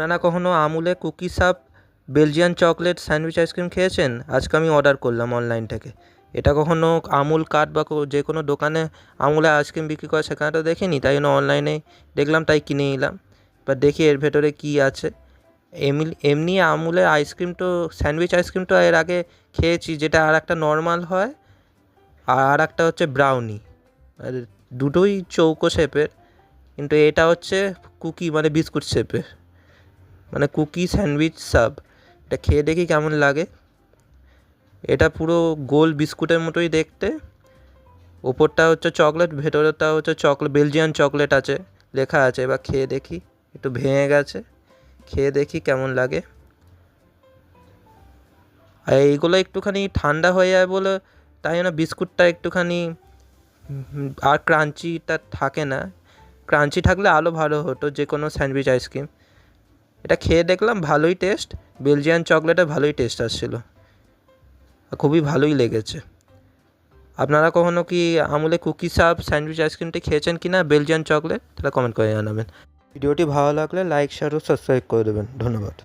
আপনারা কখনো আমুলে কুকি সাপ বেলজিয়ান চকলেট স্যান্ডউইচ আইসক্রিম খেয়েছেন? আজকে আমি অর্ডার করলাম অনলাইন থেকে। এটা কখনো আমুল কার্ট বা যে কোনো দোকানে আমুলের আইসক্রিম বিক্রি করে সেখানে তো দেখিনি, তাই জন্য অনলাইনে দেখলাম, তাই কিনে নিলাম। এবার দেখি এর ভেতরে কী আছে। এমনি আমুলের আইসক্রিম তো, স্যান্ডউইচ আইসক্রিম তো এর আগে খেয়েছি, যেটা আর একটা নর্মাল হয় আর একটা হচ্ছে ব্রাউনি, আর দুটোই চৌকো শেপের, কিন্তু এটা হচ্ছে কুকি মানে বিস্কুট শেপের, মানে কুকি স্যান্ডউইচ সাব। এটা খেয়ে দেখি কেমন লাগে। এটা পুরো গোল বিস্কুটের মতোই দেখতে, ওপরটা হচ্ছে চকলেট, ভেতরটা হচ্ছে চকলেট, বেলজিয়ান চকলেট আছে, লেখা আছে। এবার খেয়ে দেখি, একটু ভেঙে গেছে, খেয়ে দেখি কেমন লাগে। আর এইগুলো একটুখানি ঠান্ডা হয়ে যায় বলে, তাই জন্য বিস্কুটটা একটুখানি আর ক্রাঞ্চিটা থাকে না। ক্রাঞ্চি থাকলে আরও ভালো হতো যে কোনো স্যান্ডউইচ আইসক্রিম। এটা খেয়ে দেখলাম ভালোই টেস্ট, বেলজিয়ান চকলেটের ভালোই টেস্ট আসছিলো, খুবই ভালোই লেগেছে। আপনারা কখনো কি আমুলে কুকি সাপ স্যান্ডউইচ আইসক্রিমটি খেয়েছেন কি না বেলজিয়ান চকলেট, তাহলে কমেন্ট করে জানাবেন। ভিডিওটি ভালো লাগলে লাইক, শেয়ার ও সাবস্ক্রাইব করে দেবেন। ধন্যবাদ।